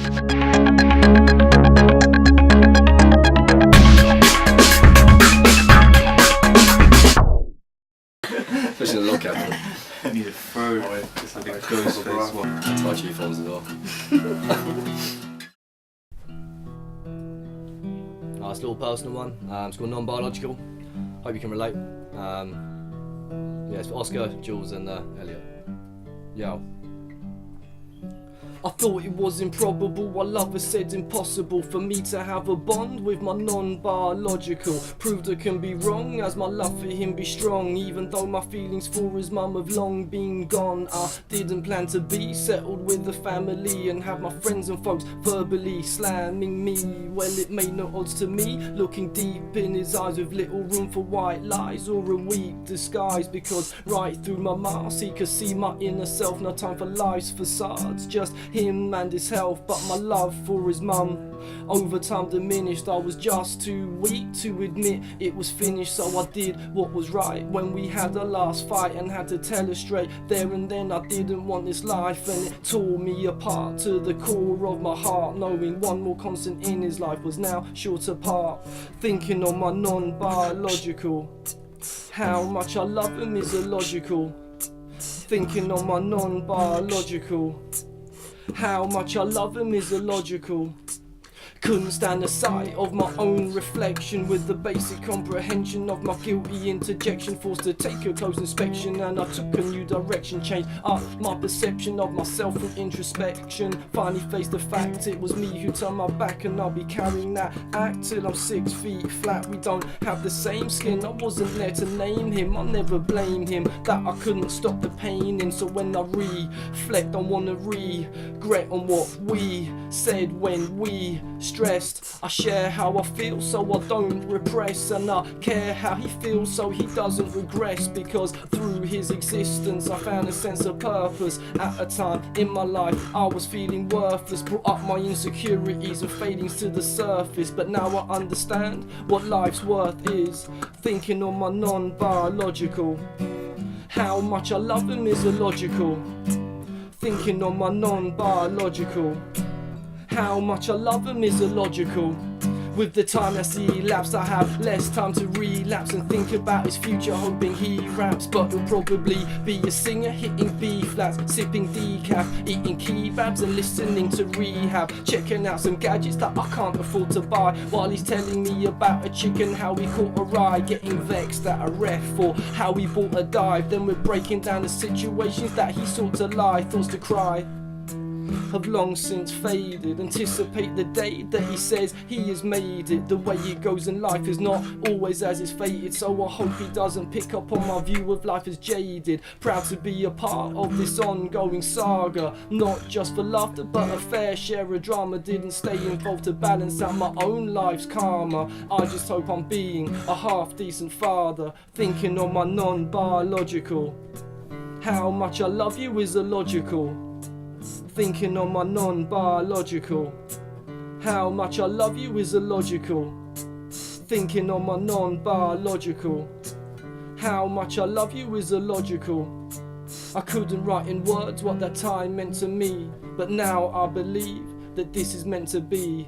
Especially in the lockout. I need a throw. It's like a ghost face one. That's my Chiu phones as well. It's a little personal one. It's called Non-Biological. Hope you can relate. Yeah, it's for Oscar, Jules and Elliot. Yo. I thought it was improbable, while others said impossible for me to have a bond with my non-biological. Proved I can be wrong, as my love for him be strong. Even though my feelings for his mum have long been gone, I didn't plan to be settled with a family and have my friends and folks verbally slamming me. Well, it made no odds to me, looking deep in his eyes with little room for white lies or a weak disguise. Because right through my mask he could see my inner self. No time for life's facades, just him and his health. But my love for his mum over time diminished. I was just too weak to admit it was finished, so I did what was right when we had our last fight and had to tell her straight there and then I didn't want this life. And it tore me apart to the core of my heart, knowing one more constant in his life was now short apart. Thinking on my non-biological, how much I love him is illogical. Thinking on my non-biological, how much I love him is illogical. Couldn't stand the sight of my own reflection, with the basic comprehension of my guilty interjection. Forced to take a close inspection, and I took a new direction. Changed up my perception of myself from introspection. Finally faced the fact it was me who turned my back, and I'll be carrying that act till I'm 6 feet flat. We don't have the same skin, I wasn't there to name him. I never blamed him that I couldn't stop the pain in. So when I reflect, I wanna regret on what we said when we stressed. I share how I feel so I don't repress, and I care how he feels so he doesn't regress. Because through his existence I found a sense of purpose. At a time in my life I was feeling worthless, brought up my insecurities and fadings to the surface. But now I understand what life's worth is. Thinking on my non-biological, how much I love him is illogical. Thinking on my non-biological, how much I love him is illogical. With the time that's elapsed, I have less time to relapse and think about his future, hoping he raps. But he'll probably be a singer, hitting B-flats, sipping decaf, eating kebabs and listening to Rehab, checking out some gadgets that I can't afford to buy, while he's telling me about a chicken, how he caught a ride, getting vexed at a ref for how he bought a dive. Then we're breaking down the situations that he sought to lie. Thoughts to cry have long since faded. Anticipate the day that he says he has made it. The way it goes in life is not always as it's fated, so I hope he doesn't pick up on my view of life as jaded. Proud to be a part of this ongoing saga, not just for laughter but a fair share of drama. Didn't stay involved to balance out my own life's karma. I just hope I'm being a half decent father. Thinking on my non-biological, how much I love you is illogical. Thinking on my non-biological, how much I love you is illogical. Thinking on my non-biological, how much I love you is illogical. I couldn't write in words what that time meant to me, but now I believe that this is meant to be.